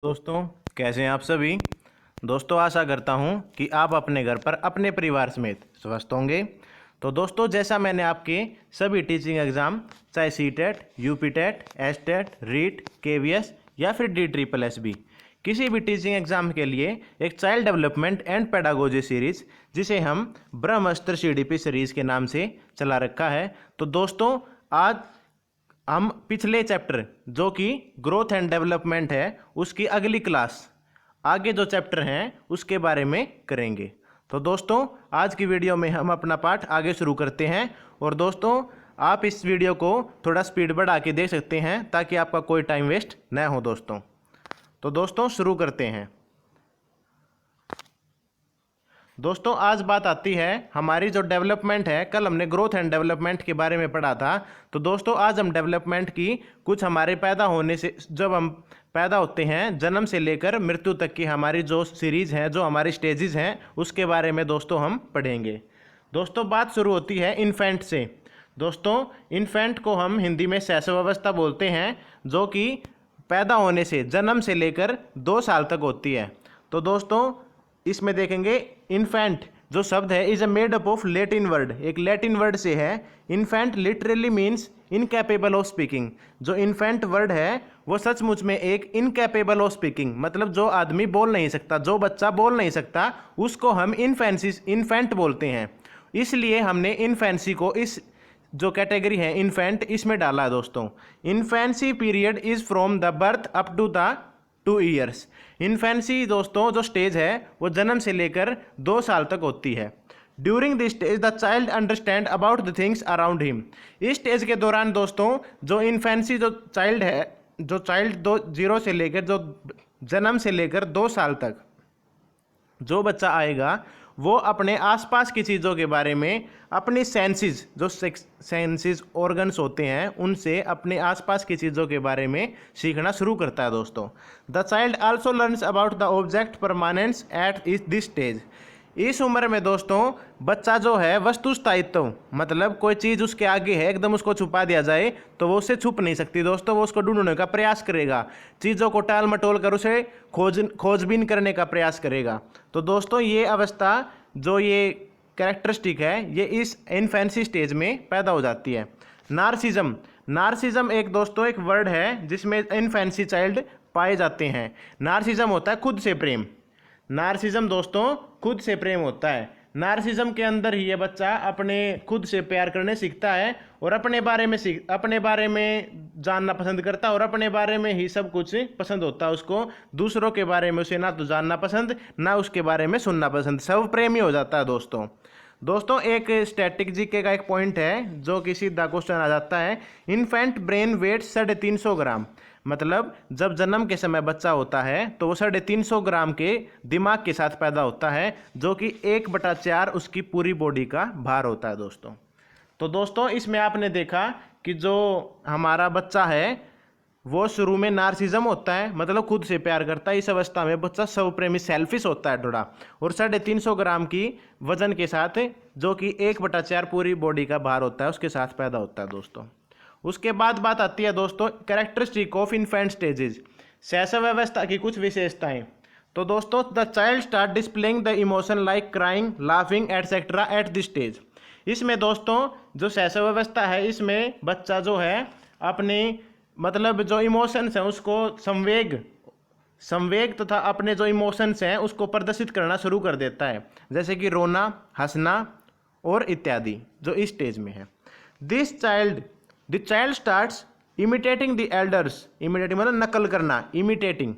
दोस्तों, कैसे हैं आप सभी। दोस्तों, आशा करता हूं कि आप अपने घर पर अपने परिवार समेत स्वस्थ होंगे। तो दोस्तों, जैसा मैंने आपके सभी टीचिंग एग्ज़ाम चाहे CTET, UPTET, STET, REET, KVS या फिर DSSS किसी भी टीचिंग एग्ज़ाम के लिए एक child development and pedagogy series जिसे हम ब्रह्मास्त्र CDP सीरीज़ के नाम से चला रखा है। तो दोस्तों, आज हम पिछले चैप्टर जो कि ग्रोथ एंड डेवलपमेंट है उसकी अगली क्लास आगे जो चैप्टर हैं उसके बारे में करेंगे। तो दोस्तों, आज की वीडियो में हम अपना पाठ आगे शुरू करते हैं। और दोस्तों, आप इस वीडियो को थोड़ा स्पीड बढ़ा के देख सकते हैं ताकि आपका कोई टाइम वेस्ट न हो दोस्तों। तो दोस्तों, शुरू करते हैं। दोस्तों, आज बात आती है हमारी जो डेवलपमेंट है। कल हमने ग्रोथ एंड डेवलपमेंट के बारे में पढ़ा था। तो दोस्तों, आज हम डेवलपमेंट की कुछ हमारे पैदा होने से, जब हम पैदा होते हैं, जन्म से लेकर मृत्यु तक की हमारी जो सीरीज़ हैं, जो हमारी स्टेजेस हैं, उसके बारे में दोस्तों हम पढ़ेंगे। दोस्तों, बात शुरू होती है इन्फेंट से। दोस्तों, इन्फेंट को हम हिंदी में शैशव अवस्था बोलते हैं, जो कि पैदा होने से, जन्म से लेकर 2 साल तक होती है। तो दोस्तों, इसमें देखेंगे इन्फेंट जो शब्द है is a made up of Latin word, एक लैटिन वर्ड से है। Infant literally means incapable of speaking. जो इन्फेंट वर्ड है वो सचमुच में एक इनकैपेबल ऑफ स्पीकिंग, मतलब जो आदमी बोल नहीं सकता, जो बच्चा बोल नहीं सकता, उसको हम इन्फेंट बोलते हैं। इसलिए हमने इन्फेंसी को इस जो कैटेगरी है इन्फेंट इसमें डाला है दोस्तों। Infancy period is from the birth up to the 2 years. Infancy दोस्तों जो स्टेज है वो जन्म से लेकर 2 साल तक होती है। During this stage the child understand about the things around him. इस स्टेज के दौरान दोस्तों जो इन्फेंसी जो चाइल्ड है, जो चाइल्ड 0 से लेकर, जो जन्म से लेकर 2 साल तक जो बच्चा आएगा वो अपने आसपास की चीज़ों के बारे में, अपनी सेंसेस, जो सेंसेस ऑर्गन्स होते हैं, उनसे अपने आसपास की चीज़ों के बारे में सीखना शुरू करता है दोस्तों। The child also learns about the object permanence eight this stage. इस उम्र में दोस्तों बच्चा जो है वस्तु स्थायित्व, मतलब कोई चीज़ उसके आगे है, एकदम उसको छुपा दिया जाए तो वो उससे छुप नहीं सकती दोस्तों, वो उसको ढूंढने का प्रयास करेगा, चीज़ों को टाल मटोल कर उसे खोजबीन करने का प्रयास करेगा। तो दोस्तों ये अवस्था, जो ये कैरेक्टरिस्टिक है, ये इस इन्फेंसी स्टेज में पैदा हो जाती है। नार्सिज्म, नार्सिज्म एक दोस्तों एक वर्ड है जिसमें इन्फेंसी चाइल्ड पाए जाते हैं। नार्सिज्म होता है खुद से प्रेम। नार्सिज्म दोस्तों खुद से प्रेम होता है। नार्सिज्म के अंदर ही ये बच्चा अपने खुद से प्यार करने सीखता है और अपने बारे में जानना पसंद करता है और अपने बारे में ही सब कुछ पसंद होता है उसको। दूसरों के बारे में उसे ना तो जानना पसंद, ना उसके बारे में सुनना पसंद, सब प्रेमी हो जाता है दोस्तों। एक स्टैटिक जीके का एक पॉइंट है जो कि सीधा क्वेश्चन आ जाता है। इन्फेंट ब्रेन वेट 350 ग्राम, मतलब जब जन्म के समय बच्चा होता है तो वो 350 ग्राम के दिमाग के साथ पैदा होता है, जो कि 1/4 उसकी पूरी बॉडी का भार होता है दोस्तों। तो दोस्तों इसमें आपने देखा कि जो हमारा बच्चा है वो शुरू में नार्सिज्म होता है, मतलब खुद से प्यार करता है। इस अवस्था में बच्चा स्वप्रेमी सेल्फिश होता है थोड़ा, और 350 ग्राम की वजन के साथ, जो कि 1/4 पूरी बॉडी का भार होता है, उसके साथ पैदा होता है दोस्तों। उसके बाद बात आती है दोस्तों कैरेक्टरिस्टिक ऑफ इन्फेंट स्टेजेस, शैशव अवस्था की कुछ विशेषताएं। तो दोस्तों the child start displaying the emotion like crying, laughing etcetera eight this stage. इसमें दोस्तों जो शैशव अवस्था है इसमें बच्चा जो है अपने, मतलब जो इमोशंस हैं उसको संवेग तथा अपने जो इमोशंस हैं उसको प्रदर्शित करना शुरू कर देता है, जैसे कि रोना, हंसना और इत्यादि, जो इस स्टेज में है। The child starts imitating the elders. Imitating मतलब नकल करना, इमिटेटिंग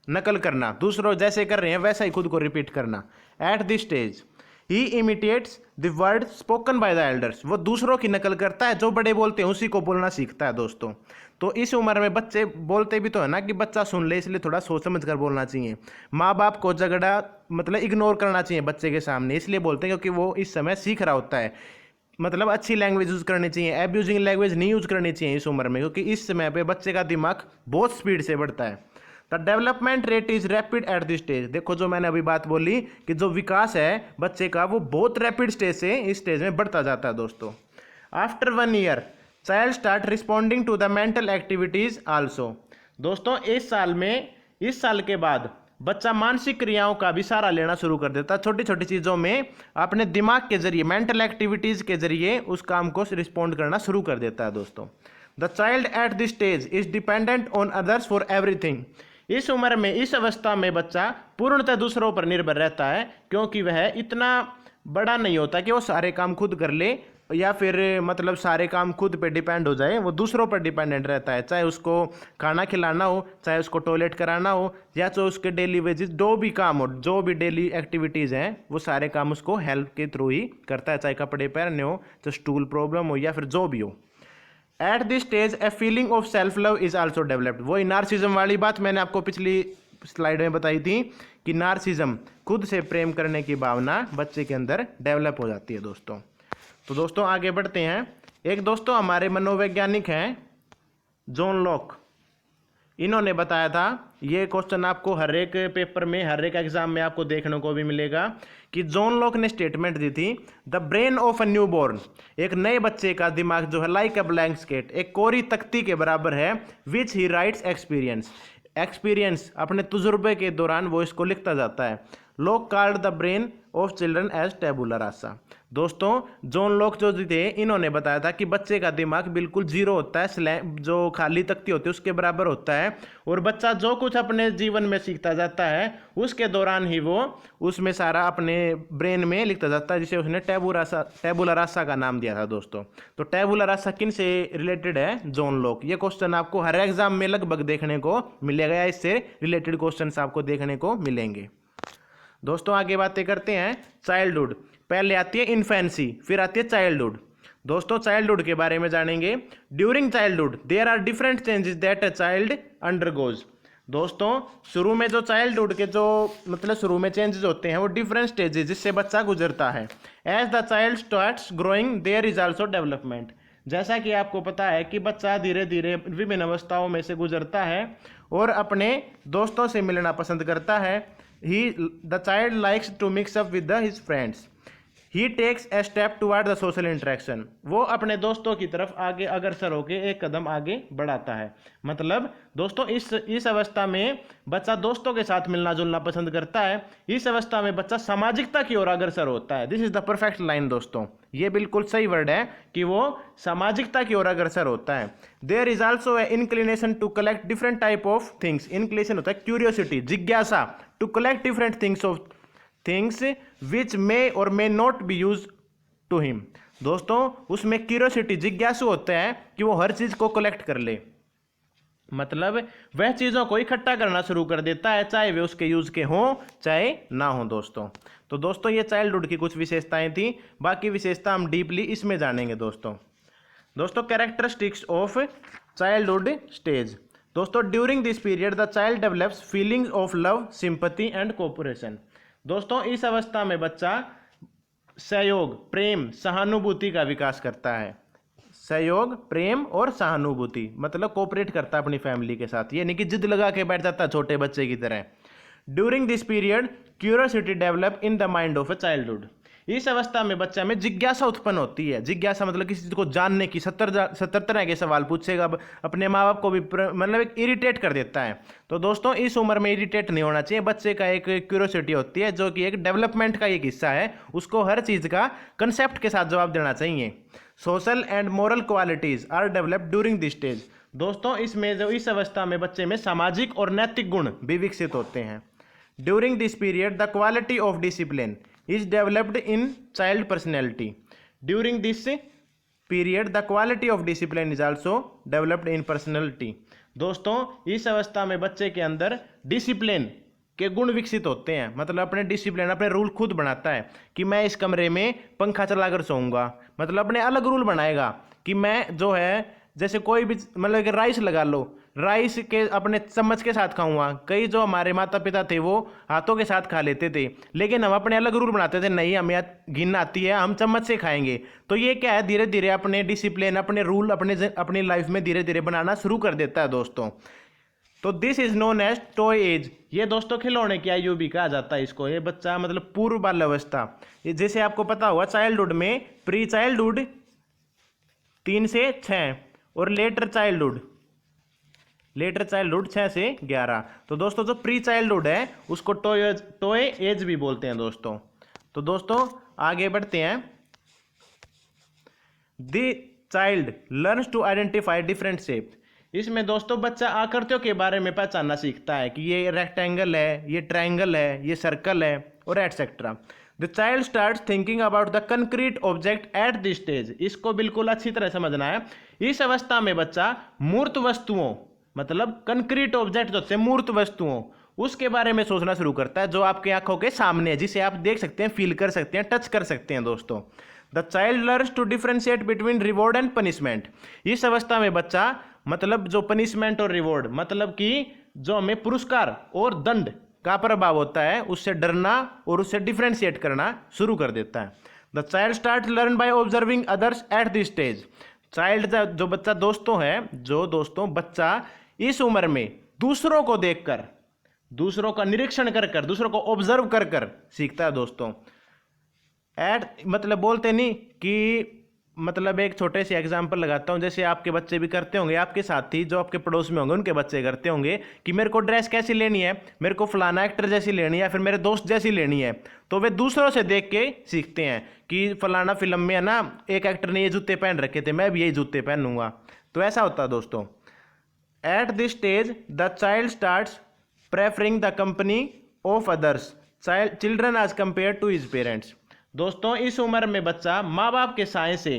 नकल करना, दूसरों जैसे कर रहे हैं वैसा ही खुद को रिपीट करना। Eight this stage he imitates the word spoken by the elders. वो दूसरों की नकल करता है, जो बड़े बोलते हैं उसी को बोलना सीखता है दोस्तों। तो इस उम्र में बच्चे बोलते भी तो है ना कि बच्चा सुन ले, इसलिए थोड़ा सोच समझ कर बोलना चाहिए। माँ बाप को झगड़ा मतलब इग्नोर करना चाहिए बच्चे के सामने, इसलिए बोलते हैं क्योंकि वो इस समय सीख रहा होता है। मतलब अच्छी लैंग्वेज यूज़ करनी चाहिए, एब्यूजिंग लैंग्वेज नहीं यूज़ करनी चाहिए इस उम्र में, क्योंकि इस समय पे बच्चे का दिमाग बहुत स्पीड से बढ़ता है। The development rate is rapid eight this stage. देखो जो मैंने अभी बात बोली कि जो विकास है बच्चे का वो बहुत रैपिड स्टेज से इस स्टेज में बढ़ता जाता है दोस्तों। After 1 year child start responding to the mental activities also. दोस्तों इस साल में इस साल के बाद बच्चा मानसिक क्रियाओं का भी सहारा लेना शुरू कर देता है। छोटी छोटी चीज़ों में अपने दिमाग के जरिए, मेंटल एक्टिविटीज़ के जरिए उस काम को रिस्पॉन्ड करना शुरू कर देता है दोस्तों। The child at this stage is dependent on others for everything. इस उम्र में, इस अवस्था में बच्चा पूर्णतः दूसरों पर निर्भर रहता है, क्योंकि वह इतना बड़ा नहीं होता कि वो सारे काम खुद कर ले या फिर मतलब सारे काम खुद पे डिपेंड हो जाए। वो दूसरों पर डिपेंडेंट रहता है, चाहे उसको खाना खिलाना हो, चाहे उसको टॉयलेट कराना हो, या चाहे उसके डेली वेजेस जो भी काम हो, जो भी डेली एक्टिविटीज़ हैं, वो सारे काम उसको हेल्प के थ्रू ही करता है, चाहे कपड़े पहनने हो, चाहे स्टूल प्रॉब्लम हो, या फिर जो भी हो। Eight this stage a feeling of self love is also developed. वही नार्सिज्म वाली बात मैंने आपको पिछली स्लाइड में बताई थी कि नार्सिज्म, खुद से प्रेम करने की भावना बच्चे के अंदर डेवलप हो जाती है दोस्तों। तो दोस्तों आगे बढ़ते हैं। एक दोस्तों हमारे मनोवैज्ञानिक हैं जॉन लॉक। इन्होंने बताया था, ये क्वेश्चन आपको हर एक पेपर में, हर एक एग्जाम में आपको देखने को भी मिलेगा, कि जॉन लॉक ने स्टेटमेंट दी थी, the brain of a new born, एक नए बच्चे का दिमाग जो है, लाइक अ ब्लैंक स्केट, एक कोरी तख्ती के बराबर है, विच ही राइट्स एक्सपीरियंस, अपने तजुर्बे के दौरान वो इसको लिखता जाता है। Locke called the brain of children as tabula rasa. दोस्तों जॉन लॉक जो थे, इन्होंने बताया था कि बच्चे का दिमाग बिल्कुल जीरो होता है, जो खाली तख्ती होती है उसके बराबर होता है, और बच्चा जो कुछ अपने जीवन में सीखता जाता है उसके दौरान ही वो उसमें सारा अपने ब्रेन में लिखता जाता है, जिसे उसने टेबुला रासा का नाम दिया था दोस्तों। तो टेबुला रासा किन से रिलेटेड है? John Locke. ये क्वेश्चन आपको हर एग्जाम में लगभग देखने को मिलेगा, या इससे रिलेटेड क्वेश्चन आपको देखने को मिलेंगे। दोस्तों आगे बातें करते हैं चाइल्डहुड। पहले आती है इन्फेंसी, फिर आती है चाइल्डहुड। दोस्तों चाइल्डहुड के बारे में जानेंगे। During childhood there are different changes that a child undergoes. दोस्तों शुरू में जो चाइल्डहुड के जो मतलब शुरू में चेंजेस होते हैं, वो डिफरेंट स्टेजेस जिससे बच्चा गुजरता है। As the child starts growing there is also development. जैसा कि आपको पता है कि बच्चा धीरे धीरे विभिन्न अवस्थाओं में से गुजरता है और अपने दोस्तों से मिलना पसंद करता है। The child likes to mix up with his friends. He takes a step toward the social interaction. वो अपने दोस्तों की तरफ आगे अग्रसर होकर एक कदम आगे बढ़ाता है। मतलब दोस्तों इस अवस्था में बच्चा दोस्तों के साथ मिलना जुलना पसंद करता है। इस अवस्था में बच्चा सामाजिकता की ओर अग्रसर होता है। This is the perfect line दोस्तों, ये बिल्कुल सही वर्ड है कि वो सामाजिकता की ओर अग्रसर होता है। There is also a inclination to collect different type of things. Inclination होता है क्यूरियोसिटी, जिज्ञासा, to collect different things of things which may और may not be use to him. दोस्तों उसमें क्यूरियोसिटी, जिज्ञासु होता है कि वो हर चीज को कलेक्ट कर ले, मतलब वह चीज़ों को इकट्ठा करना शुरू कर देता है, चाहे वे उसके यूज के हों चाहे ना हो दोस्तों। तो दोस्तों ये चाइल्डहुड की कुछ विशेषताएं थी, बाकी विशेषता हम डीपली इसमें जानेंगे दोस्तों कैरेक्टरिस्टिक्स ऑफ चाइल्डहुड स्टेज। दोस्तों during this period the child develops feelings of love, sympathy and cooperation. दोस्तों इस अवस्था में बच्चा सहयोग, प्रेम, सहानुभूति का विकास करता है। सहयोग, प्रेम और सहानुभूति, मतलब कोऑपरेट करता है अपनी फैमिली के साथ, ये नहीं कि जिद लगा के बैठ जाता है छोटे बच्चे की तरह। During this period curiosity develop in the mind of a childhood. इस अवस्था में बच्चा में जिज्ञासा उत्पन्न होती है। जिज्ञासा मतलब किसी चीज को जानने की, 70 तरह के सवाल पूछेगा, अपने माँ बाप को भी मतलब एक इरिटेट कर देता है। तो दोस्तों इस उम्र में इरिटेट नहीं होना चाहिए, बच्चे का एक क्यूरियोसिटी होती है जो कि एक डेवलपमेंट का एक हिस्सा है, उसको हर चीज़ का कंसेप्ट के साथ जवाब देना चाहिए। Social and moral qualities are developed during this stage. दोस्तों इसमें जो इस अवस्था में बच्चे में सामाजिक और नैतिक गुण भी विकसित होते हैं। During this period the quality of discipline is developed in child personality. During this period the quality of discipline is also developed in personality. दोस्तों इस अवस्था में बच्चे के अंदर डिसिप्लिन के गुण विकसित होते हैं, मतलब अपने डिसिप्लिन, अपने रूल खुद बनाता है कि मैं इस कमरे में पंखा चलाकर सोऊंगा, मतलब अपने अलग रूल बनाएगा कि मैं जो है जैसे कोई भी मतलब कि राइस लगा लो, राइस के अपने चम्मच के साथ खाऊंगा। कई जो हमारे माता पिता थे वो हाथों के साथ खा लेते थे, लेकिन हम अपने अलग रूल बनाते थे, नहीं हमें घिन आती है, हम चम्मच से खाएंगे। तो ये क्या है, धीरे धीरे अपने डिसिप्लिन, अपने रूल अपनी लाइफ में धीरे धीरे बनाना शुरू कर देता है दोस्तों। तो this is known as toy age. ये दोस्तों खिलौने की आयु भी कहा जाता है इसको। ये बच्चा मतलब पूर्व बाल्यावस्था, जैसे आपको पता होगा चाइल्डहुड में प्री चाइल्डहुड 3 से 6 और लेटर चाइल्डहुड लेटर चाइल्डहुड 6 से 11। तो दोस्तों जो प्री चाइल्डहुड है उसको टॉय एज भी बोलते हैं दोस्तों। तो दोस्तों आगे बढ़ते हैं। The child learns to identify different shape. इसमें दोस्तों बच्चा आकृतियों के बारे में पहचानना सीखता है कि ये रेक्टेंगल है, ये ट्रायंगल है, ये सर्कल है और etcetera. The child starts thinking about the concrete object at this stage. इसको बिल्कुल अच्छी तरह समझना है। इस अवस्था में बच्चा मूर्त वस्तुओं मतलब कंक्रीट ऑब्जेक्ट जो होते हैं मूर्त वस्तुओं उसके बारे में सोचना शुरू करता है जो आपकी आंखों के सामने है, जिसे आप देख सकते हैं, फील कर सकते हैं, टच कर सकते हैं दोस्तों। The child learns to differentiate between reward and punishment. इस अवस्था में बच्चा मतलब जो पनिशमेंट और रिवॉर्ड मतलब कि जो हमें पुरस्कार और दंड का प्रभाव होता है उससे डरना और उससे डिफ्रेंशिएट करना शुरू कर देता है। The child start learn by observing others eight this stage. Child जो बच्चा दोस्तों है, जो दोस्तों बच्चा इस उम्र में दूसरों को देखकर, दूसरों का निरीक्षण कर कर, दूसरों को ऑब्जर्व कर कर सीखता है दोस्तों। एट मतलब बोलते नहीं कि मतलब एक छोटे से एग्जांपल लगाता हूँ, जैसे आपके बच्चे भी करते होंगे, आपके साथी जो आपके पड़ोस में होंगे उनके बच्चे करते होंगे कि मेरे को ड्रेस कैसी लेनी है, मेरे को फलाना एक्टर जैसी लेनी है या फिर मेरे दोस्त जैसी लेनी है। तो वे दूसरों से देख के सीखते हैं कि फलाना फिल्म में है ना एक एक्टर ने ये जूते पहन रखे थे, मैं भी यही जूते पहनूंगा। तो ऐसा होता है दोस्तों। At this stage the child starts preferring the company of others children as compare to his parents. दोस्तों इस उम्र में बच्चा माँ बाप के साय से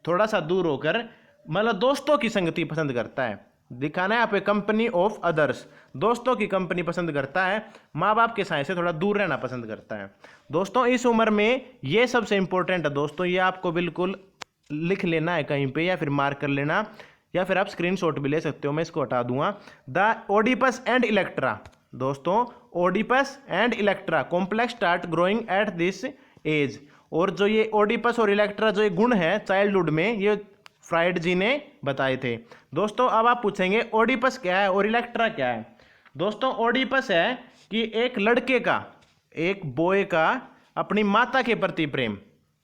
थोड़ा सा दूर होकर मतलब दोस्तों की संगति पसंद करता है। दिखाना है आप कंपनी ऑफ अदर्स, दोस्तों की कंपनी पसंद करता है, माँ बाप के साय से थोड़ा दूर रहना पसंद करता है। दोस्तों इस उम्र में ये सबसे इंपॉर्टेंट है दोस्तों, ये आपको बिल्कुल लिख लेना है कहीं पे या फिर मार्क कर लेना या फिर आप स्क्रीनशॉट भी ले सकते हो, मैं इसको हटा दूंगा। The Oedipus and Electra. दोस्तों Oedipus and Electra complex start growing at this age. और जो ये ओडिपस और इलेक्ट्रा जो ये गुण है चाइल्डहुड में, ये फ्राइड जी ने बताए थे दोस्तों। अब आप पूछेंगे ओडिपस क्या है और इलेक्ट्रा क्या है। दोस्तों ओडिपस है कि एक लड़के का, एक बॉय का अपनी माता के प्रति प्रेम।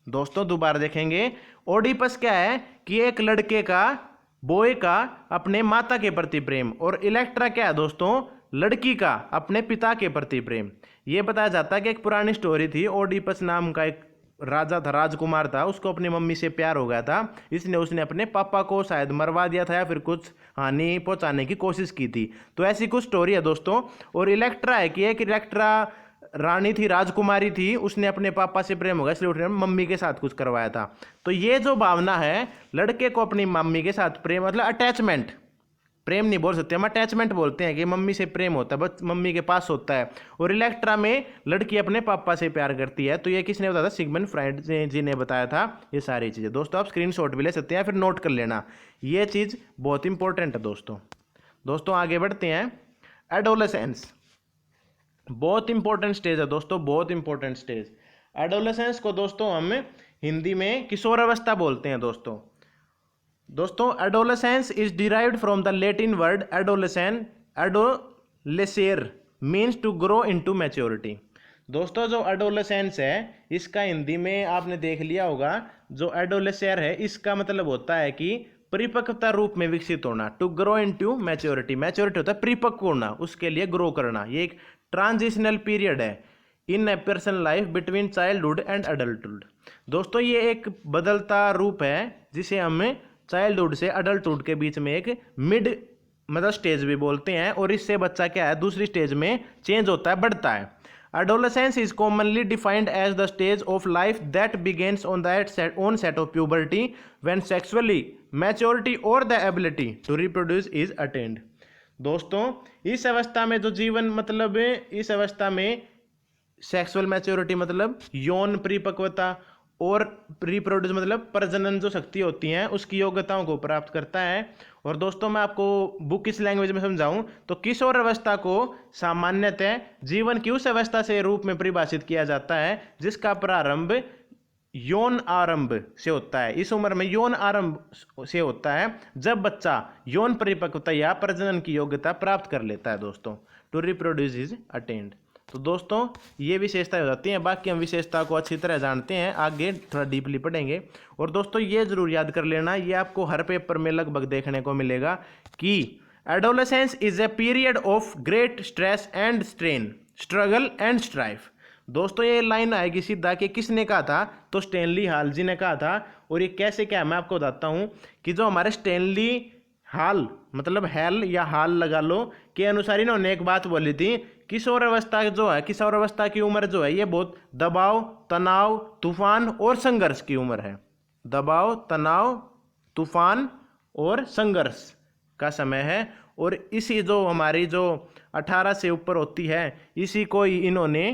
दोस्तों दोबारा देखेंगे, ओडिपस क्या है कि एक लड़के का, बॉय का अपने माता के प्रति प्रेम। और इलेक्ट्रा क्या है दोस्तों, लड़की का अपने पिता के प्रति प्रेम। ये बताया जाता है कि एक पुरानी स्टोरी थी, ओडिपस नाम का एक राजा था, राजकुमार था, उसको अपनी मम्मी से प्यार हो गया था, इसलिए उसने अपने पापा को शायद मरवा दिया था या फिर कुछ हानि पहुंचाने की कोशिश की थी। तो ऐसी कुछ स्टोरी है दोस्तों। और इलेक्ट्रा है कि एक इलेक्ट्रा रानी थी, राजकुमारी थी, उसने अपने पापा से प्रेम हो गया इसलिए उसने मम्मी के साथ कुछ करवाया था। तो ये जो भावना है लड़के को अपनी मम्मी के साथ प्रेम मतलब अटैचमेंट, प्रेम नहीं बोल सकते हम, अटैचमेंट बोलते हैं कि मम्मी से प्रेम होता है, बस मम्मी के पास होता है। और इलेक्ट्रा में लड़की अपने पापा से प्यार करती है। तो ये किसने बताया था, सिगमंड फ्राइड जी ने बताया था ये सारी चीज़ें। दोस्तों आप स्क्रीनशॉट भी ले सकते हैं फिर नोट कर लेना, ये चीज़ बहुत इंपॉर्टेंट है दोस्तों। दोस्तों आगे बढ़ते हैं। एडोलेसेंस बहुत इंपॉर्टेंट स्टेज है दोस्तों, बहुत इंपॉर्टेंट स्टेज। एडोलेसेंस को दोस्तों हम हिंदी में किशोरावस्था बोलते हैं दोस्तों। दोस्तों adolescence is derived from the Latin word adolescen, adolescere means to grow into maturity. दोस्तों जो एडोलेसेंस है इसका हिंदी में आपने देख लिया होगा, जो एडोलेसेर है इसका मतलब होता है कि परिपक्वता रूप में विकसित होना। To grow into maturity, maturity होता है परिपक्व होना, उसके लिए ग्रो करना। ये एक ट्रांजिशनल पीरियड है in a person life between childhood and adulthood. दोस्तों ये एक बदलता रूप है जिसे हम चाइल्डहुड से अडल्टहुड के बीच में एक मिड मतलब स्टेज भी बोलते हैं। और इससे बच्चा क्या है दूसरी स्टेज में चेंज होता है, बढ़ता है। Adolescence is commonly defined as the stage of life that begins on the onset of puberty when sexually maturity or the ability to reproduce is attained। दोस्तों इस अवस्था में जो जीवन मतलब इस अवस्था में सेक्सुअल मैच्योरिटी मतलब यौन परिपक्वता और रिप्रोड्यूस मतलब प्रजनन जो शक्ति होती हैं उसकी योग्यताओं को प्राप्त करता है। और दोस्तों मैं आपको बुक किस लैंग्वेज में समझाऊं तो किशोर अवस्था को सामान्यतः जीवन की उस अवस्था से रूप में परिभाषित किया जाता है जिसका प्रारंभ यौन आरंभ से होता है। इस उम्र में यौन आरंभ से होता है जब बच्चा यौन परिपक्वता या प्रजनन की योग्यता प्राप्त कर लेता है दोस्तों। To reproduce is attained. तो दोस्तों ये विशेषताएं हो जाती हैं, बाकी हम विशेषता को अच्छी तरह जानते हैं, आगे थोड़ा डीपली पढ़ेंगे। और दोस्तों ये जरूर याद कर लेना, ये आपको हर पेपर में लगभग देखने को मिलेगा कि adolescence is a period of great stress and strain, struggle and strife. दोस्तों ये लाइन आएगी सीधा कि किसने कहा था, तो स्टैनली हॉल जी ने कहा था। और ये कैसे क्या है मैं आपको बताता हूँ कि जो हमारे स्टैनली हॉल मतलब हेल या हाल लगा लो के अनुसार इन्होंने एक बात बोली थी, किशोर अवस्था जो है, किशोर अवस्था की उम्र जो है ये बहुत दबाव, तनाव, तूफान और संघर्ष की उम्र है। दबाव, तनाव, तूफान और संघर्ष का समय है। और इसी जो हमारी जो 18 से ऊपर होती है इसी को ही इन्होंने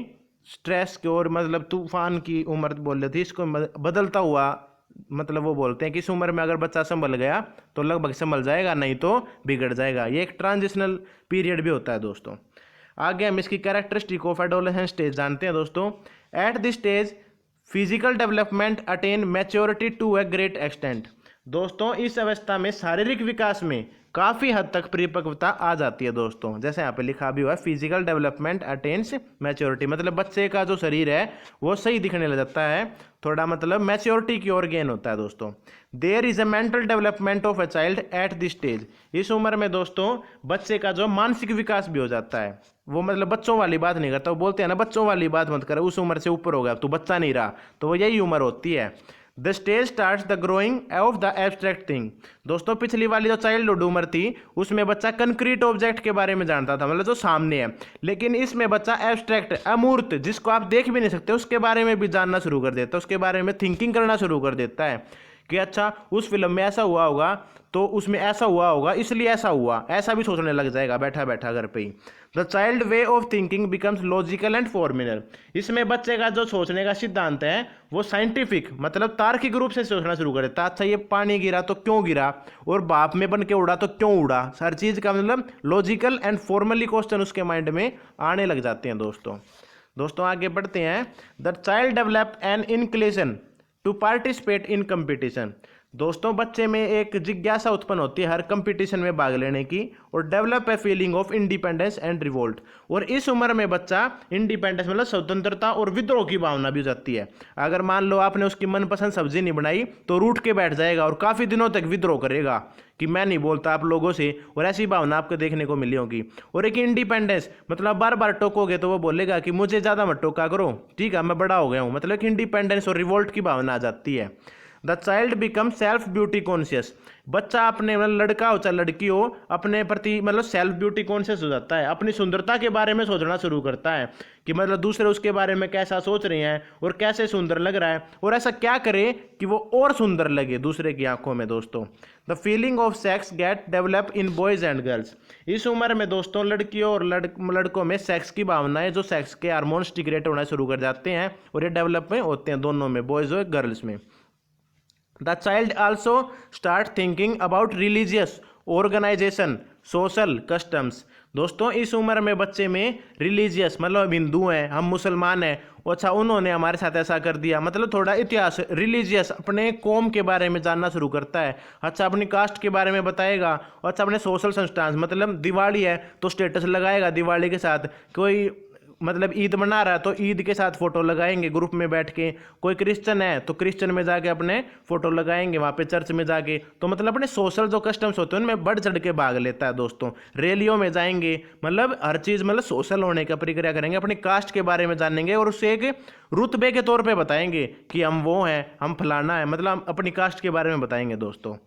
स्ट्रेस की और मतलब तूफान की उम्र बोल रहे थे। इसको बदलता हुआ मतलब वो बोलते हैं कि इस उम्र में अगर बच्चा संभल गया तो लगभग संभल जाएगा, नहीं तो बिगड़ जाएगा। ये एक ट्रांजिशनल पीरियड भी होता है दोस्तों। आगे हम इसकी कैरेक्टरिस्टिक ऑफ एडोलेसेंस स्टेज जानते हैं दोस्तों। At this stage physical development attain maturity to a great extent. दोस्तों इस अवस्था में शारीरिक विकास में काफ़ी हद तक परिपक्वता आ जाती है दोस्तों। जैसे यहाँ पे लिखा भी हुआ है फिजिकल डेवलपमेंट अटेन्स मैच्योरिटी, मतलब बच्चे का जो शरीर है वो सही दिखने लग जाता है, थोड़ा मतलब मैच्योरिटी की ओर गेन होता है दोस्तों। There is a mental development of a child at this stage. इस उम्र में दोस्तों बच्चे का जो मानसिक विकास भी हो जाता है। वो मतलब बच्चों वाली बात नहीं करता, वो बोलते हैं ना बच्चों वाली बात मत करे, उस उम्र से ऊपर हो गया तो बच्चा नहीं रहा, तो वो यही उम्र होती है। The stage starts the growing of the abstract thing. दोस्तों पिछली वाली जो चाइल्डहुड उम्र थी उसमें बच्चा कंक्रीट ऑब्जेक्ट के बारे में जानता था, मतलब जो सामने है, लेकिन इसमें बच्चा एब्स्ट्रैक्ट अमूर्त जिसको आप देख भी नहीं सकते उसके बारे में भी जानना शुरू कर देता है, उसके बारे में थिंकिंग करना शुरू कर देता है कि अच्छा उस फिल्म में ऐसा हुआ होगा तो उसमें ऐसा हुआ होगा इसलिए ऐसा हुआ, ऐसा भी सोचने लग जाएगा बैठा बैठा घर पे ही। The child way of thinking becomes logical and formular. इसमें बच्चे का जो सोचने का सिद्धांत है वो साइंटिफिक मतलब तार्किक रूप से सोचना शुरू कर देता है। अच्छा ये पानी गिरा तो क्यों गिरा, और बाप में बन के उड़ा तो क्यों उड़ा, हर चीज़ का मतलब लॉजिकल एंड फॉर्मली क्वेश्चन उसके माइंड में आने लग जाते हैं दोस्तों आगे बढ़ते हैं। The child develop an inclination to participate in competition. दोस्तों बच्चे में एक जिज्ञासा उत्पन्न होती है हर कंपटीशन में भाग लेने की, और develop a feeling of independence and revolt. और इस उम्र में बच्चा इंडिपेंडेंस मतलब स्वतंत्रता और विद्रोह की भावना भी हो जाती है। अगर मान लो आपने उसकी मनपसंद सब्जी नहीं बनाई तो रूठ के बैठ जाएगा और काफ़ी दिनों तक विद्रोह करेगा कि मैं नहीं बोलता आप लोगों से, और ऐसी भावना आपको देखने को मिली होगी। और एक इंडिपेंडेंस मतलब बार बार टोकोगे तो वो बोलेगा कि मुझे ज़्यादा मत टोका करो, ठीक है मैं बड़ा हो गया हूँ, मतलब एक इंडिपेंडेंस और रिवोल्ट की भावना आ जाती है। The child become self beauty conscious. बच्चा अपने मतलब लड़का हो चाहे लड़की हो अपने प्रति मतलब सेल्फ ब्यूटी कॉन्शियस हो जाता है, अपनी सुंदरता के बारे में सोचना शुरू करता है कि मतलब दूसरे उसके बारे में कैसा सोच रहे हैं और कैसे सुंदर लग रहा है, और ऐसा क्या करे कि वो और सुंदर लगे दूसरे की आंखों में दोस्तों। The feeling of sex get develop in boys and girls. इस उम्र में दोस्तों लड़कियों और लड़कों में सेक्स की भावनाएं जो सेक्स के हार्मोन्स डिग्रेड होना शुरू कर जाते हैं, और ये डेवलप में होते हैं दोनों में, बॉयज और गर्ल्स में। The child also start thinking about religious organization, social customs। दोस्तों इस उम्र में बच्चे में रिलीजियस मतलब हिंदू हैं हम मुसलमान हैं, अच्छा उन्होंने हमारे साथ ऐसा कर दिया, मतलब थोड़ा इतिहास रिलीजियस अपने कौम के बारे में जानना शुरू करता है। अच्छा अपनी कास्ट के बारे में बताएगा, अच्छा अपने सोशल संस्थान मतलब दिवाली है तो स्टेटस लगाएगा दिवाली के साथ, कोई मतलब ईद मना रहा है तो ईद के साथ फोटो लगाएंगे ग्रुप में बैठ के, कोई क्रिश्चियन है तो क्रिश्चियन में जाके अपने फोटो लगाएंगे वहाँ पे चर्च में जाके, तो मतलब अपने सोशल जो कस्टम्स होते हैं उनमें बढ़ चढ़ के भाग लेता है दोस्तों। रैलियों में जाएंगे मतलब हर चीज़ मतलब सोशल होने का प्रक्रिया करेंगे, अपनी कास्ट के बारे में जानेंगे और उसे एक रुतबे के तौर पर बताएंगे कि हम वो हैं हम फलाना है, मतलब हम अपनी कास्ट के बारे में बताएंगे दोस्तों।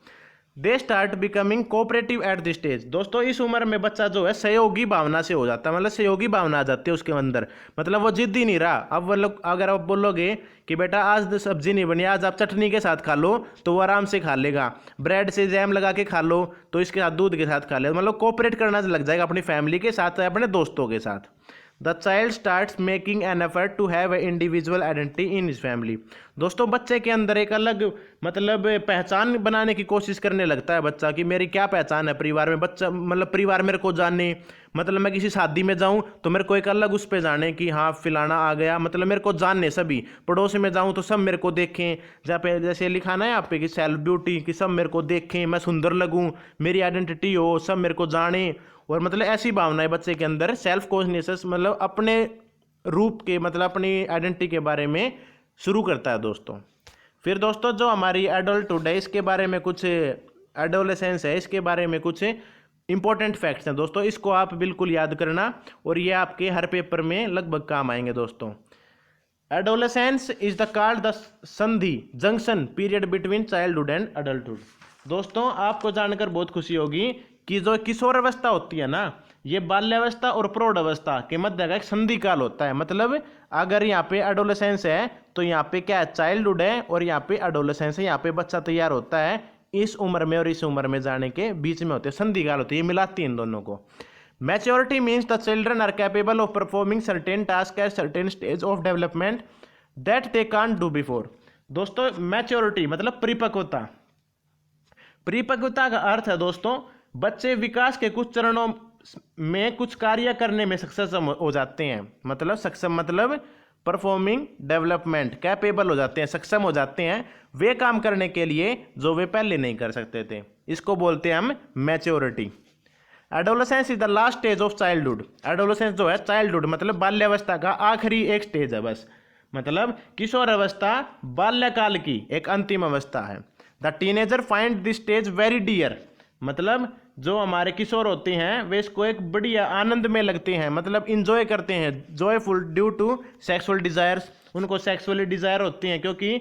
They start becoming cooperative eight this stage. दोस्तों इस उम्र में बच्चा जो है सहयोगी भावना से हो जाता है, मतलब सहयोगी भावना आ जाती है उसके अंदर, मतलब वो जिद्दी नहीं रहा। अब वो लोग अगर आप बोलोगे कि बेटा आज सब्जी नहीं बनी आज आप चटनी के साथ खा लो तो वो आराम से खा लेगा, ब्रेड से जैम लगा के खा लो तो इसके साथ दूध के साथ खा ले, मतलब कोऑपरेट करना लग जाएगा अपनी फैमिली के साथ अपने दोस्तों के साथ। The child starts making an effort to have a individual identity in his family. दोस्तों बच्चे के अंदर एक अलग मतलब पहचान बनाने की कोशिश करने लगता है बच्चा कि मेरी क्या पहचान है परिवार में, बच्चा मतलब परिवार मेरे को जाने, मतलब मैं किसी शादी में जाऊं तो मेरे को एक अलग उस पर जाने कि हाँ फिलाना आ गया, मतलब मेरे को जानने सभी, पड़ोस में जाऊं तो सब मेरे को देखें, जहाँ पे जैसे लिखा ना है आप पे कि सेल्फ ब्यूटी कि सब मेरे को देखें, मैं सुंदर लगूं, मेरी आइडेंटिटी हो, सब मेरे को जाने, और मतलब ऐसी भावनाएं बच्चे के अंदर सेल्फ कॉन्शियस मतलब अपने रूप के मतलब अपनी आइडेंटिटी के बारे में शुरू करता है दोस्तों। फिर दोस्तों जो हमारी एडल्टहुड है इसके बारे में कुछ एडोलेसेंस है इसके बारे में कुछ इंपॉर्टेंट फैक्ट्स हैं दोस्तों, इसको आप बिल्कुल याद करना और ये आपके हर पेपर में लगभग काम आएंगे दोस्तों। Adolescence is the called the संधि junction period between childhood and adulthood. दोस्तों आपको जानकर बहुत खुशी होगी कि जो किशोर अवस्था होती है ना, ये बाल्यावस्था और प्रौढ़ अवस्था के मध्य का एक संधि काल होता है। मतलब अगर यहाँ पे एडोलेसेंस है तो यहाँ पे क्या है, चाइल्डहुड है, और यहाँ पे एडोलेसेंस है, यहाँ पे बच्चा तैयार होता है इस उम्र में और इस उम्र में जाने के बीच में होते हैं, संधि काल होती है, ये मिलाती है इन दोनों को। Maturity means the children are capable of performing certain task at certain stage of development that they can't do before. दोस्तों मैच्योरिटी मतलब परिपक्वता। परिपक्वता का अर्थ है दोस्तों बच्चे विकास के कुछ चरणों में कुछ कार्य करने में सक्षम हो जाते हैं। मतलब सक्षम मतलब परफॉर्मिंग डेवलपमेंट, कैपेबल हो जाते हैं, सक्षम हो जाते हैं वे काम करने के लिए जो वे पहले नहीं कर सकते थे, इसको बोलते हैं हम maturity. Adolescence is the last stage of childhood. Adolescence जो है चाइल्डहुड मतलब बाल्यावस्था का आखिरी एक स्टेज है बस। मतलब किशोर अवस्था बाल्यकाल की एक अंतिम अवस्था है। The teenager find this stage very dear. मतलब जो हमारे किशोर होते हैं वे इसको एक बढ़िया आनंद में लगते हैं, मतलब इंजॉय करते हैं, joyful due to sexual desires. उनको सेक्सुअली डिजायर होती हैं क्योंकि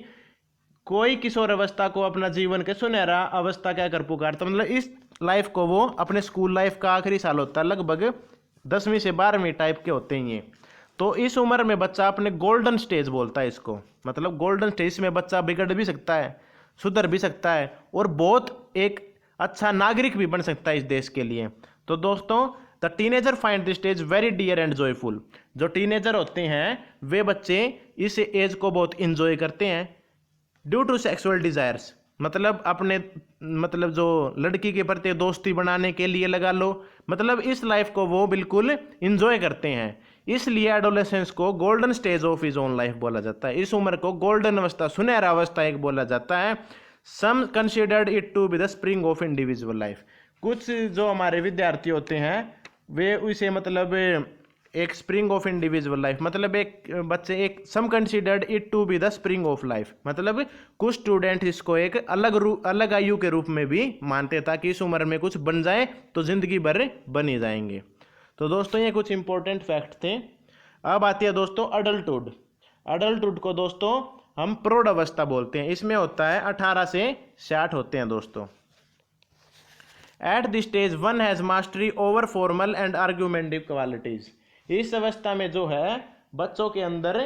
कोई किशोर अवस्था को अपना जीवन के सुनहरा अवस्था क्या कर पुकारता, मतलब इस लाइफ को वो अपने स्कूल लाइफ का आखिरी साल होता है, लगभग 10वीं से 12वीं टाइप के होते हैं ये। तो इस उम्र में बच्चा अपने गोल्डन स्टेज बोलता है इसको। मतलब गोल्डन स्टेज में बच्चा बिगड़ भी सकता है, सुधर भी सकता है और बहुत एक अच्छा नागरिक भी बन सकता है इस देश के लिए। तो दोस्तों the teenager find this stage very dear and joyful. जो टीनेजर होते हैं वे बच्चे इस एज को बहुत इंजॉय करते हैं। ड्यू टू सेक्सुअल डिजायर्स मतलब अपने मतलब जो लड़की के प्रति दोस्ती बनाने के लिए लगा लो, मतलब इस लाइफ को वो बिल्कुल इंजॉय करते हैं, इसलिए एडोलेसेंस को golden stage of his own life बोला जाता है। इस उम्र को गोल्डन अवस्था, सुनहरा अवस्था एक बोला जाता है। Some considered it to be the spring of individual life. कुछ जो हमारे विद्यार्थी होते हैं वे उसे मतलब एक स्प्रिंग ऑफ इंडिविजुअल लाइफ, मतलब एक बच्चे एक some considered it to be the spring of life, मतलब कुछ स्टूडेंट इसको एक अलग आयु के रूप में भी मानते ताकि इस उम्र में कुछ बन जाए तो जिंदगी भर बन ही जाएंगे। तो दोस्तों ये कुछ इंपॉर्टेंट फैक्ट थे। अब आती है दोस्तों अडल्टहुड। अडल्टहुड को दोस्तों हम प्रौढ़ अवस्था बोलते हैं। इसमें होता है 18 से 60 होते हैं दोस्तों। At this stage one has mastery over formal and argumentative qualities. इस अवस्था में जो है बच्चों के अंदर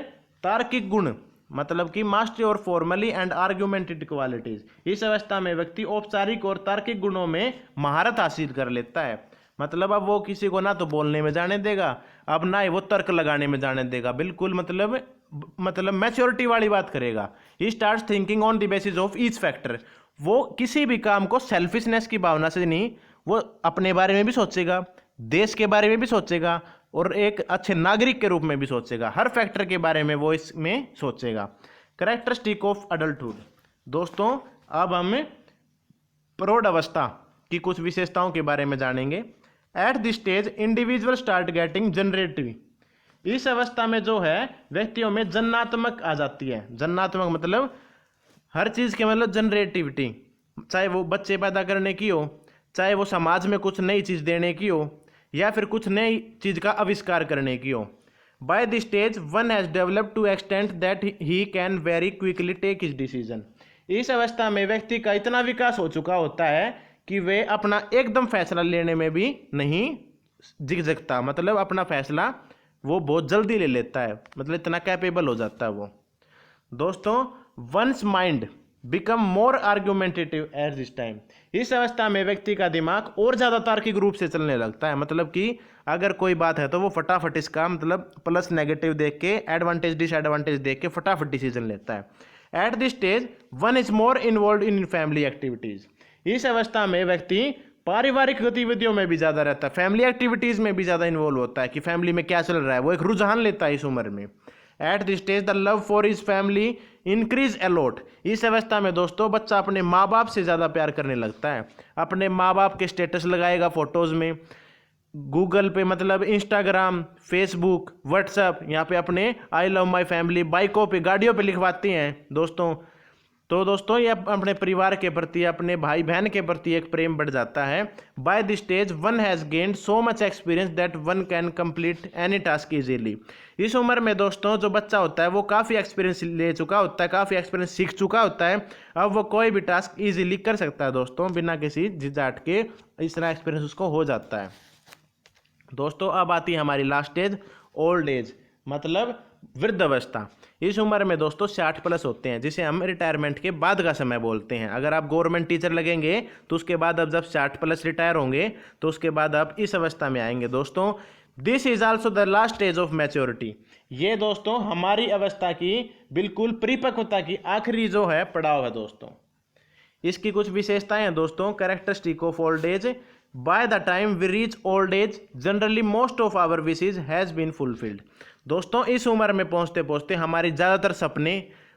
तार्किक गुण मतलब कि मास्टरी और फॉर्मली एंड आर्ग्यूमेंटेड क्वालिटीज, इस अवस्था में व्यक्ति औपचारिक और तार्किक गुणों में महारत हासिल कर लेता है। मतलब अब वो किसी को ना तो बोलने में जाने देगा, अब ना ही वो तर्क लगाने में जाने देगा, बिल्कुल मतलब मैच्योरिटी वाली बात करेगा। He starts thinking on the basis of each factor. वो किसी भी काम को सेल्फिशनेस की भावना से नहीं, वो अपने बारे में भी सोचेगा, देश के बारे में भी सोचेगा और एक अच्छे नागरिक के रूप में भी सोचेगा। हर फैक्टर के बारे में वो इसमें सोचेगा। Characteristic of adulthood. दोस्तों अब हम प्रौढ़ अवस्था की कुछ विशेषताओं के बारे में जानेंगे। Eight this stage individual start getting generative. इस अवस्था में जो है व्यक्तियों में जन्नात्मक आ जाती है। जन्नात्मक मतलब हर चीज़ के मतलब जनरेटिविटी, चाहे वो बच्चे पैदा करने की हो, चाहे वो समाज में कुछ नई चीज़ देने की हो, या फिर कुछ नई चीज़ का आविष्कार करने की हो। By this stage one has developed to extent that he can very quickly take his decision. इस अवस्था में व्यक्ति का इतना विकास हो चुका होता है कि वे अपना एकदम फैसला लेने में भी नहीं झिझकता, मतलब अपना फैसला वो बहुत जल्दी ले लेता है, मतलब इतना कैपेबल हो जाता है वो। दोस्तों once mind become more argumentative at this time. इस अवस्था में व्यक्ति का दिमाग और ज़्यादा तार्किक रूप से चलने लगता है, मतलब कि अगर कोई बात है तो वो फटाफट इसका मतलब प्लस नेगेटिव देख के, एडवांटेज डिसएडवांटेज देख के फटाफट डिसीजन लेता है। Eight this stage one is more involve in family activities. इस अवस्था में व्यक्ति पारिवारिक गतिविधियों में भी ज़्यादा रहता है, फैमिली एक्टिविटीज़ में भी ज़्यादा इन्वॉल्व होता है कि फैमिली में क्या चल रहा है, वो एक रुझान लेता है इस उम्र में। At this stage the love for his family increase a lot. इस अवस्था में दोस्तों बच्चा अपने माँ बाप से ज़्यादा प्यार करने लगता है, अपने माँ बाप के स्टेटस लगाएगा फोटोज़ में, गूगल पे मतलब इंस्टाग्राम, फेसबुक, व्हाट्सएप, यहाँ पे अपने आई लव माई फैमिली बाइकों पे, गाड़ियों पे लिखवाते हैं दोस्तों। तो दोस्तों ये अपने परिवार के प्रति, अपने भाई बहन के प्रति एक प्रेम बढ़ जाता है। By this stage one has gained so much experience that one can complete any task easily. इस उम्र में दोस्तों जो बच्चा होता है वो काफ़ी एक्सपीरियंस ले चुका होता है, काफ़ी एक्सपीरियंस सीख चुका होता है। अब वो कोई भी टास्क ईजिली कर सकता है दोस्तों, बिना किसी झिझक के। इस तरह एक्सपीरियंस उसको हो जाता है। दोस्तों अब आती है हमारी लास्ट एज, ओल्ड एज, मतलब वृद्धावस्था। इस उम्र में दोस्तों 60+ होते हैं, जिसे हम रिटायरमेंट के बाद का समय बोलते हैं। अगर आप गवर्नमेंट टीचर लगेंगे तो उसके बाद अब जब 60+ रिटायर होंगे तो उसके बाद आप इस अवस्था में आएंगे दोस्तों। This is also the last age of maturity. ये दोस्तों हमारी अवस्था की बिल्कुल परिपक्वता की आखिरी जो है पड़ाव है दोस्तों। इसकी कुछ विशेषताएं हैं दोस्तों। Characteristic of old age, by the time we reach old age generally most of our wishes has been fulfilled. दोस्तों इस उम्र में पहुंचते पहुंचते हमारे ज़्यादातर सपने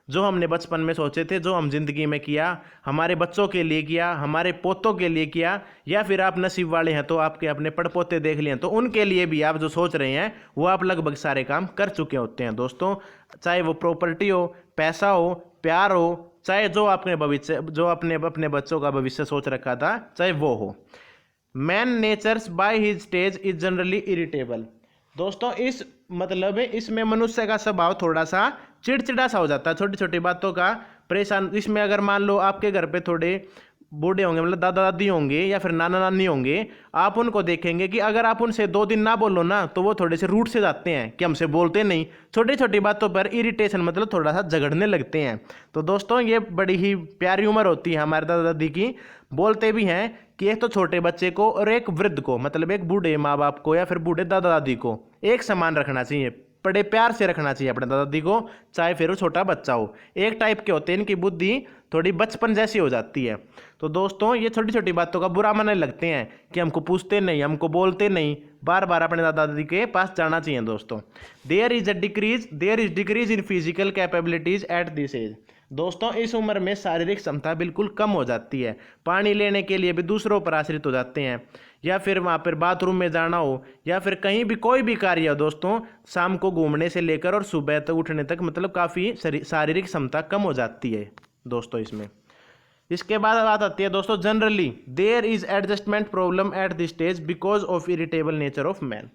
जो हमने बचपन में सोचे थे, जो हम जिंदगी में किया, हमारे बच्चों के लिए किया, हमारे पोतों के लिए किया, या फिर आप नसीब वाले हैं तो आपके अपने पड़पोते देख लिए तो उनके लिए भी आप जो सोच रहे हैं वो आप लगभग सारे काम कर चुके होते हैं दोस्तों। चाहे वो प्रॉपर्टी हो, पैसा हो, प्यार हो, चाहे जो आपने भविष्य, जो अपने बच्चों का भविष्य सोच रखा था, चाहे वो हो। Man natures by his stage is generally irritable. दोस्तों इस मतलब इसमें मनुष्य का स्वभाव थोड़ा सा चिड़चिड़ा सा हो जाता है, छोटी छोटी बातों का परेशान। इसमें अगर मान लो आपके घर पे थोड़े बूढ़े होंगे, मतलब दादा दादी होंगे या फिर नाना नानी होंगे, आप उनको देखेंगे कि अगर आप उनसे 2 दिन ना बोलो ना तो वो थोड़े से रूठ से जाते हैं कि हमसे बोलते नहीं। छोटी छोटी बातों पर इरिटेशन, मतलब थोड़ा सा झगड़ने लगते हैं। तो दोस्तों ये बड़ी ही प्यारी उम्र होती है हमारे दादा दादी की। बोलते भी हैं कि एक तो छोटे बच्चे को और एक वृद्ध को, मतलब एक बूढ़े माँ बाप को या फिर बूढ़े दादा दादी को एक समान रखना चाहिए, बड़े प्यार से रखना चाहिए अपने दादा दादी को, चाहे फिर वो छोटा बच्चा हो। एक टाइप के होते हैं, इनकी बुद्धि थोड़ी बचपन जैसी हो जाती है। तो दोस्तों ये छोटी छोटी बातों का बुरा मानने लगते हैं कि हमको पूछते नहीं, हमको बोलते नहीं, बार बार अपने दादा दादी के पास जाना चाहिए दोस्तों। There is decrease in physical capabilities at this age. दोस्तों इस उम्र में शारीरिक क्षमता बिल्कुल कम हो जाती है। पानी लेने के लिए भी दूसरों पर आश्रित हो जाते हैं, या फिर वहाँ पर बाथरूम में जाना हो, या फिर कहीं भी कोई भी कार्य हो दोस्तों, शाम को घूमने से लेकर और सुबह तक उठने तक, मतलब काफ़ी शारीरिक क्षमता कम हो जाती है दोस्तों इसमें। इसके बाद बात आती है दोस्तों, generally there is adjustment problem at this stage because of irritable nature of man.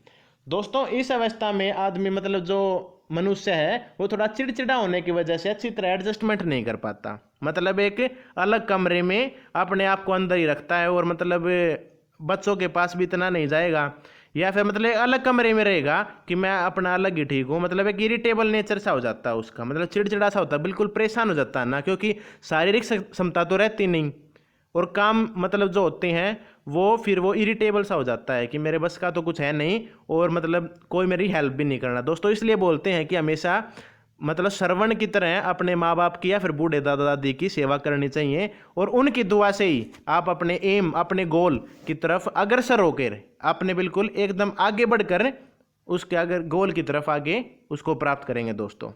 दोस्तों इस अवस्था में आदमी, मतलब जो मनुष्य है, वो थोड़ा चिड़चिड़ा होने की वजह से अच्छी तरह एडजस्टमेंट नहीं कर पाता। मतलब एक अलग कमरे में अपने आप को अंदर ही रखता है, और मतलब बच्चों के पास भी इतना नहीं जाएगा, या फिर मतलब अलग कमरे में रहेगा कि मैं अपना अलग ही ठीक हूँ। मतलब एक इरिटेबल नेचर सा हो जाता है उसका, मतलब चिड़चिड़ा सा होता है, बिल्कुल परेशान हो जाता है ना, क्योंकि शारीरिक क्षमता तो रहती नहीं, और काम मतलब जो होते हैं वो फिर वो इरिटेबल सा हो जाता है कि मेरे बस का तो कुछ है नहीं, और मतलब कोई मेरी हेल्प भी नहीं करना दोस्तों। इसलिए बोलते हैं कि हमेशा मतलब श्रवण की तरह अपने माँ बाप की या फिर बूढ़े दादा दादी की सेवा करनी चाहिए, और उनकी दुआ से ही आप अपने एम, अपने गोल की तरफ अग्रसर होकर अपने बिल्कुल एकदम आगे बढ़कर उसके अगर गोल की तरफ आगे उसको प्राप्त करेंगे दोस्तों।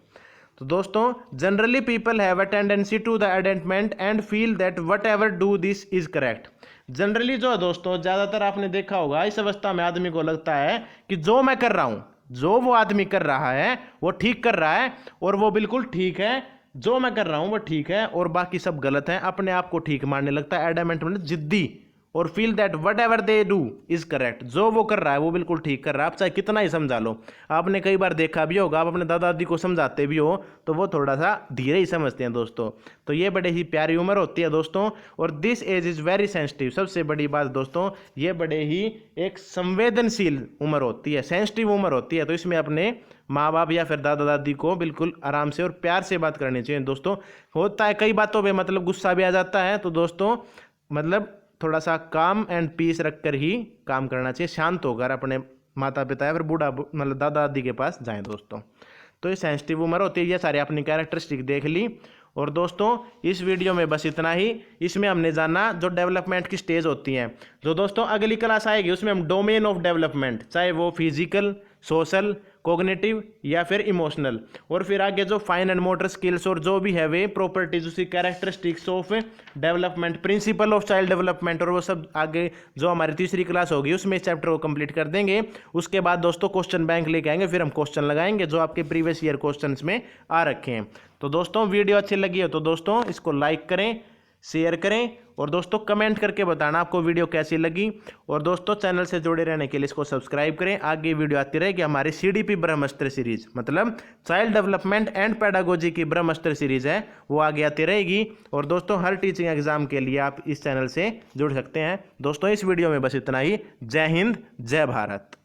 तो दोस्तों generally people have a tendency to the attainment and feel that whatever do this is correct. Generally जो है दोस्तों, ज़्यादातर आपने देखा होगा इस अवस्था में आदमी को लगता है कि जो मैं कर रहा हूँ, जो वो आदमी कर रहा है वो ठीक कर रहा है, और वो बिल्कुल ठीक है, जो मैं कर रहा हूँ वो ठीक है और बाकी सब गलत है। अपने आप को ठीक मानने लगता है, एडमेंट मतलब जिद्दी, और feel that what ever they do is correct. जो वो कर रहा है वो बिल्कुल ठीक कर रहा है, आप चाहे कितना ही समझा लो। आपने कई बार देखा भी होगा, आप अपने दादा दादी को समझाते भी हो तो वो थोड़ा सा धीरे ही समझते हैं दोस्तों। तो ये बड़े ही प्यारी उम्र होती है दोस्तों, और this age is very sensitive. सबसे बड़ी बात दोस्तों, ये बड़े ही एक संवेदनशील उम्र होती है, सेंसिटिव उम्र होती है। तो इसमें अपने माँ बाप या फिर दादा दादी को बिल्कुल आराम से और प्यार से बात करनी चाहिए दोस्तों। होता है कई बातों पे मतलब गुस्सा भी आ जाता है, तो दोस्तों मतलब थोड़ा सा काम एंड पीस रखकर ही काम करना चाहिए, शांत होकर अपने माता पिता या फिर बूढ़ा मतलब दादा दादी के पास जाएं दोस्तों। तो ये सेंसिटिव उम्र होती है। ये सारी अपनी कैरेक्टरिस्टिक देख ली, और दोस्तों इस वीडियो में बस इतना ही। इसमें हमने जाना जो डेवलपमेंट की स्टेज होती हैं। जो दोस्तों अगली क्लास आएगी उसमें हम डोमेन ऑफ डेवलपमेंट, चाहे वो फिजिकल, सोशल, कॉग्निटिव या फिर इमोशनल। और फिर आगे जो फाइन एंड मोटर स्किल्स और जो भी है वे प्रॉपर्टीज उसकी characteristics of development, principle of child development, और वो सब आगे जो हमारी तीसरी क्लास होगी उसमें इस चैप्टर को कंप्लीट कर देंगे। उसके बाद दोस्तों क्वेश्चन बैंक लेके आएंगे, फिर हम क्वेश्चन लगाएंगे जो आपके प्रीवियस ईयर क्वेश्चन में आ रखे हैं। तो दोस्तों वीडियो अच्छी लगी हो तो दोस्तों इसको लाइक करें, शेयर करें, और दोस्तों कमेंट करके बताना आपको वीडियो कैसी लगी। और दोस्तों चैनल से जुड़े रहने के लिए इसको सब्सक्राइब करें। आगे वीडियो आती रहेगी हमारी CDP ब्रह्मास्त्र सीरीज, मतलब चाइल्ड डेवलपमेंट एंड पेडागोजी की ब्रह्मास्त्र सीरीज है, वो आगे आती रहेगी। और दोस्तों हर टीचिंग एग्जाम के लिए आप इस चैनल से जुड़ सकते हैं। दोस्तों इस वीडियो में बस इतना ही। जय हिंद, जय भारत।